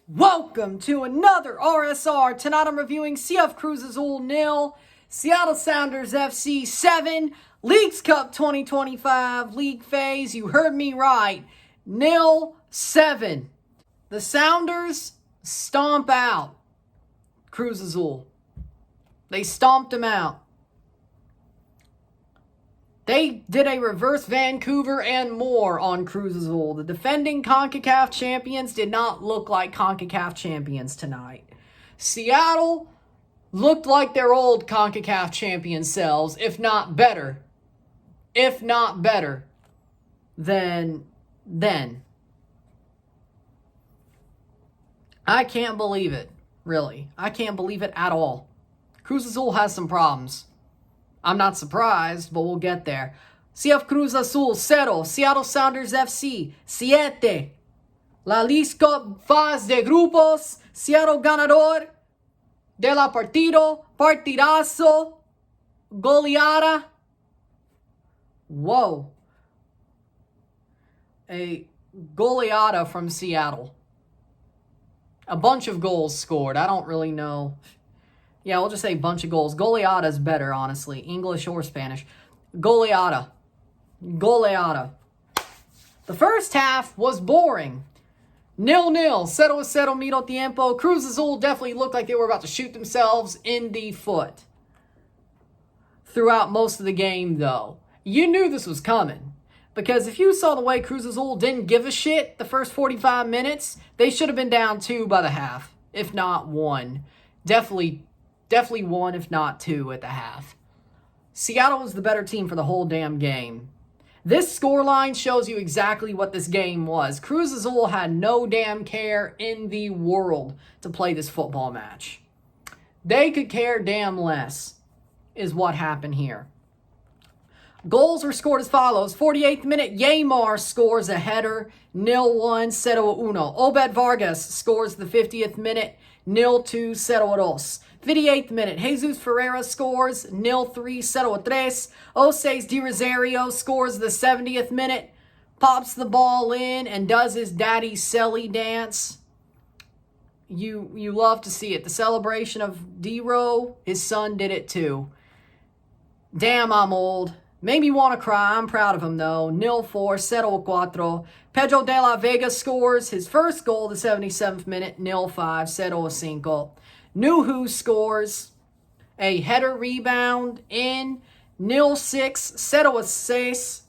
Welcome to another RSR. Tonight I'm reviewing CF Cruz Azul 0, Seattle Sounders FC 7, Leagues Cup 2025 League Phase. You heard me right. 0-7. The Sounders stomp out Cruz Azul. They stomped them out. They did a reverse Vancouver and more on Cruz Azul. The defending CONCACAF champions did not look like CONCACAF champions tonight. Seattle looked like their old CONCACAF champion selves, if not better. If not better than then. I can't believe it, really. I can't believe it at all. Cruz Azul has some problems. I'm not surprised, but we'll get there. CF Cruz Azul 0, Seattle Sounders FC 7. La Leagues Cup fase de grupos. Seattle ganador de la partido. Partidazo. Goleada. Whoa. A goleada from Seattle. A bunch of goals scored. I don't really know. Yeah, we'll just say bunch of goals. Goleada is better, honestly. English or Spanish. Goleada. Goleada. The first half was boring. 0-0. 0-0 medio tiempo. Cruz Azul definitely looked like they were about to shoot themselves in the foot. Throughout most of the game, though. You knew this was coming. Because if you saw the way Cruz Azul didn't give a shit the first 45 minutes, they should have been down 2 by the half. If not 1. Definitely 1, if not 2 at the half. Seattle was the better team for the whole damn game. This scoreline shows you exactly what this game was. Cruz Azul had no damn care in the world to play this football match. They could care damn less, is what happened here. Goals were scored as follows. 48th minute, Yepez scores a header, 0-1, 0-1. Obed Vargas scores the 50th minute, 0-2, 0-2. 58th minute, Jesus Ferreira scores, 0-3, 0-3. Oseis Di Rosario scores the 70th minute, pops the ball in, and does his daddy Selly dance. You love to see it. The celebration of Zeroh, his son did it too. Damn, I'm old. Made me want to cry. I'm proud of him, though. 0-4, 0-4. Pedro de la Vega scores his first goal the 77th minute, 0-5, 0-5. Nuhu scores a header rebound in 0-6, 0-6.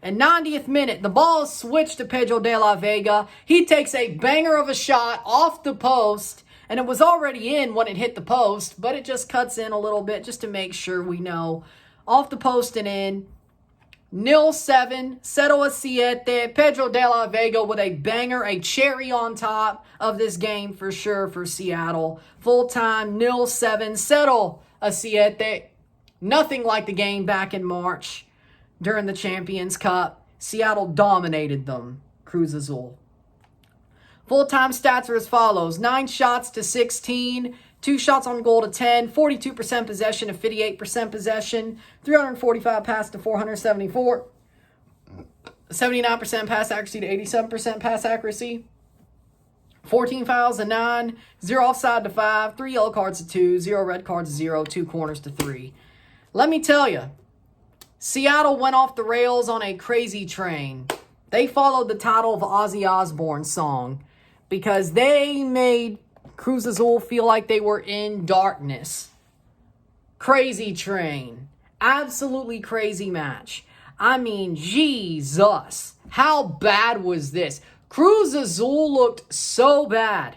And 90th minute, the ball is switched to Pedro de la Vega. He takes a banger of a shot off the post, and it was already in when it hit the post, but it just cuts in a little bit just to make sure we know. Off the post and in. 0-7, 0-7. Pedro de la Vega with a banger, a cherry on top of this game for sure for Seattle. Full time 0-7, 0-7. Nothing like the game back in March during the Champions Cup. Seattle dominated them. Cruz Azul. Full-time stats are as follows. 9 shots to 16. 2 shots on goal to 10, 42% possession to 58% possession, 345 pass to 474, 79% pass accuracy to 87% pass accuracy, 14 fouls to 9, 0 offside to 5, 3 yellow cards to 2, 0 red cards to 0, 2 corners to 3. Let me tell you, Seattle went off the rails on a crazy train. They followed the title of Ozzy Osbourne's song because they made Cruz Azul feel like they were in darkness. Crazy train. Absolutely crazy match. I mean, Jesus. How bad was this? Cruz Azul looked so bad.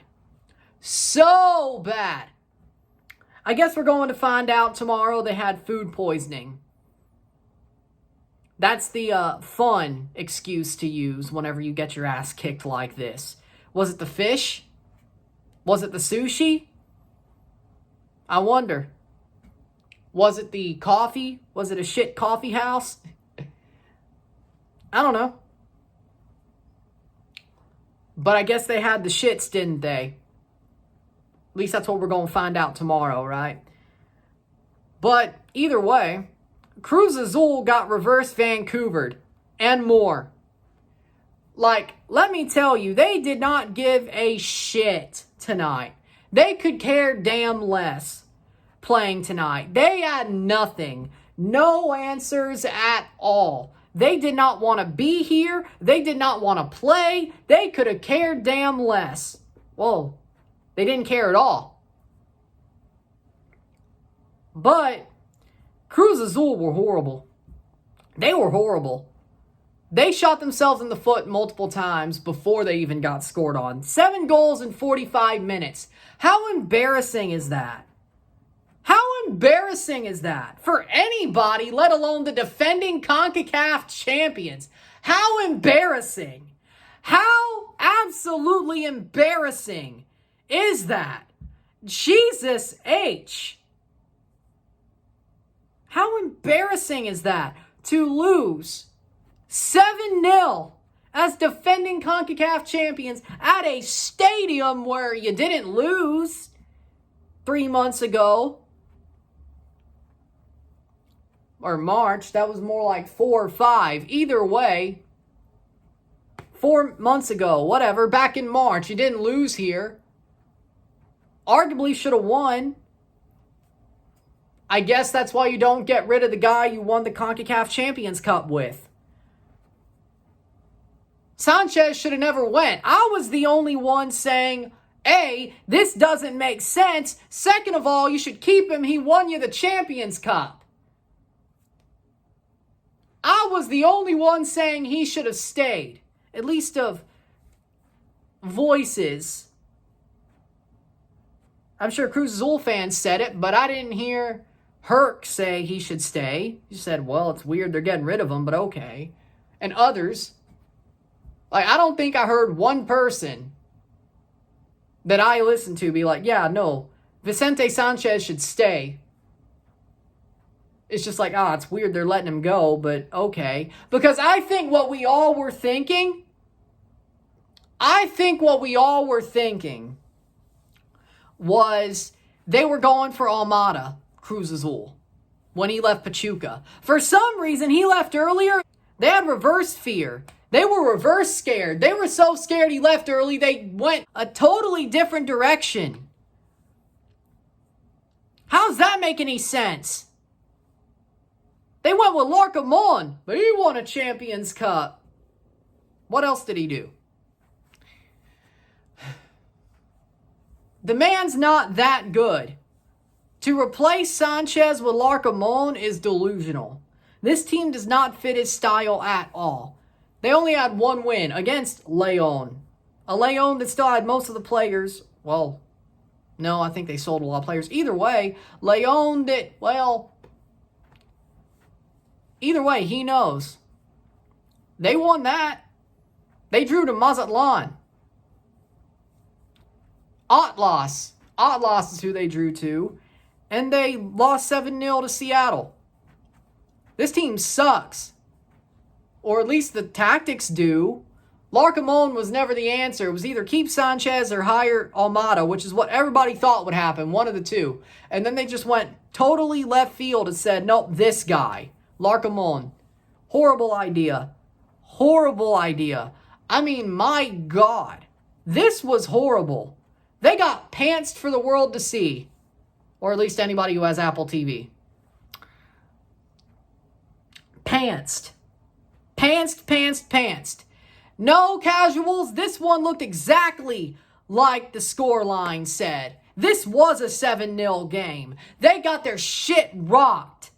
So bad. I guess we're going to find out tomorrow they had food poisoning. That's the fun excuse to use whenever you get your ass kicked like this. Was it the fish? Was it the sushi? I wonder. Was it the coffee? Was it a shit coffee house? I don't know. But I guess they had the shits, didn't they? At least that's what we're going to find out tomorrow, right? But either way, Cruz Azul got reverse Vancouvered and more. Like, let me tell you, they did not give a shit tonight. They could care damn less playing tonight. They had nothing. No answers at all. They did not want to be here. They did not want to play. They could have cared damn less. Well, they didn't care at all. But Cruz Azul were horrible. They were horrible. They shot themselves in the foot multiple times before they even got scored on. 7 goals in 45 minutes. How embarrassing is that? How embarrassing is that for anybody, let alone the defending CONCACAF champions? How embarrassing. How absolutely embarrassing is that? Jesus H. How embarrassing is that to lose 7-0 as defending CONCACAF champions at a stadium where you didn't lose 3 months ago? Or March, that was more like 4 or 5. Either way, 4 months ago, whatever, back in March, you didn't lose here. Arguably should have won. I guess that's why you don't get rid of the guy you won the CONCACAF Champions Cup with. Sanchez should have never went. I was the only one saying, A, this doesn't make sense. Second of all, you should keep him. He won you the Champions Cup. I was the only one saying he should have stayed. At least of voices. I'm sure Cruz Azul fans said it, but I didn't hear Herc say he should stay. He said, well, it's weird they're getting rid of him, but okay. And others. Like, I don't think I heard one person that I listened to be like, yeah, no, Vicente Sanchez should stay. It's just like, it's weird they're letting him go, but okay. Because I think what we all were thinking was they were going for Almada, Cruz Azul, when he left Pachuca. For some reason, he left earlier. They had reverse fear. They were reverse scared. They were so scared he left early, they went a totally different direction. How does that make any sense? They went with Larcamon, but he won a Champions Cup. What else did he do? The man's not that good. To replace Sanchez with Larcamon is delusional. This team does not fit his style at all. They only had 1 win against Leon. A Leon that still had most of the players. Well, no, I think they sold a lot of players. Either way, Leon that, well, either way, he knows. They won that. They drew to Mazatlan. Atlas. Atlas is who they drew to. And they lost 7-0 to Seattle. This team sucks. Or at least the tactics do. Larcamon was never the answer. It was either keep Sanchez or hire Almada, which is what everybody thought would happen. One of the two. And then they just went totally left field and said, nope, this guy. Larcamon. Horrible idea. Horrible idea. I mean, my God. This was horrible. They got pantsed for the world to see. Or at least anybody who has Apple TV. Pantsed. Pantsed. No casuals. This one looked exactly like the scoreline said. This was a 7-0 game. They got their shit rocked.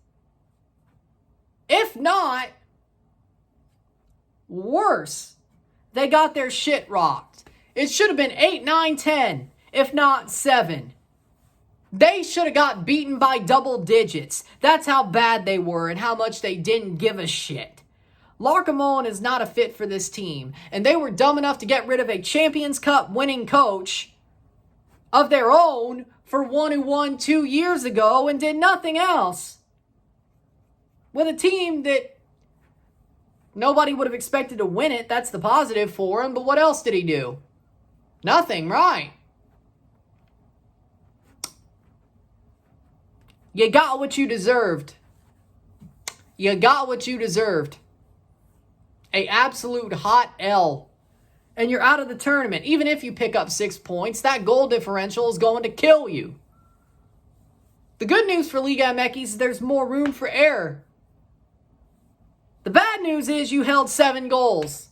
If not, worse. They got their shit rocked. It should have been 8, 9, 10, if not 7. They should have got beaten by double digits. That's how bad they were and how much they didn't give a shit. Larcamon is not a fit for this team. And they were dumb enough to get rid of a Champions Cup winning coach of their own for one who won 2 years ago and did nothing else. With a team that nobody would have expected to win it. That's the positive for him. But what else did he do? Nothing, right? You got what you deserved. You got what you deserved. a absolute hot L. And you're out of the tournament. Even if you pick up 6 points, that goal differential is going to kill you. The good news for Liga MX is there's more room for error. The bad news is you held 7 goals.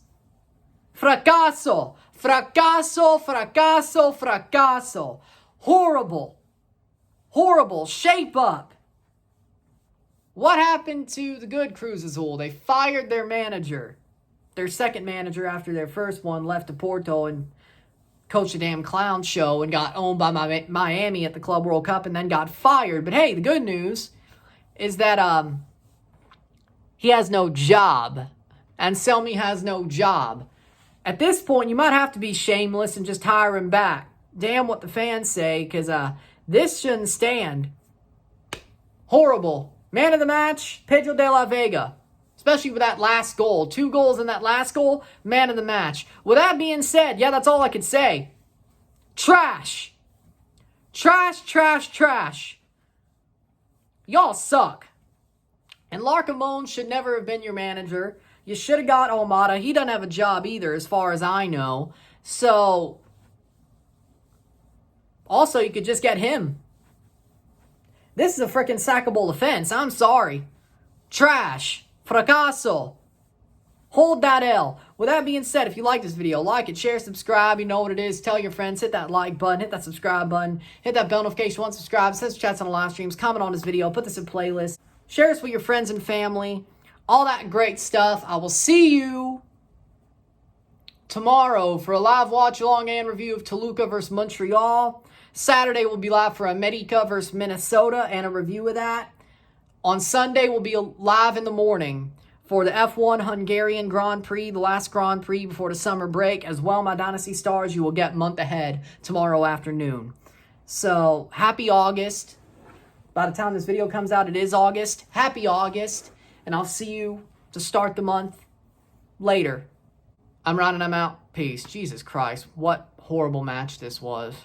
Fracaso. Fracaso, fracaso, fracaso. Horrible. Horrible. Shape up. What happened to the good Cruz Azul? They fired their manager. Their second manager after their first one left to Porto and coached a damn clown show and got owned by Miami at the Club World Cup and then got fired. But hey, the good news is that he has no job. Anselmi has no job. At this point, you might have to be shameless and just hire him back. Damn what the fans say, because this shouldn't stand. Horrible. Man of the match, Pedro de la Vega. Especially with that last goal. 2 goals in that last goal, man of the match. With that being said, yeah, that's all I could say. Trash. Trash, trash, trash. Y'all suck. And Larcamone should never have been your manager. You should have got Almada. He doesn't have a job either, as far as I know. So, also, you could just get him. This is a freaking sackable offense. I'm sorry. Trash. Fracaso. Hold that L. With that being said, if you like this video, like it, share, subscribe. You know what it is. Tell your friends. Hit that like button. Hit that subscribe button. Hit that bell notification once subscribed. Send chats on the live streams. Comment on this video. Put this in playlist. Share this with your friends and family. All that great stuff. I will see you tomorrow for a live watch-along and review of Toluca versus Montreal. Saturday will be live for America versus Minnesota and a review of that. On Sunday, we'll be live in the morning for the F1 Hungarian Grand Prix, the last Grand Prix before the summer break. As well, my Dynasty Stars, you will get month ahead tomorrow afternoon. So, happy August. By the time this video comes out, it is August. Happy August. And I'll see you to start the month later. I'm Ron and I'm out. Peace. Jesus Christ, what horrible match this was.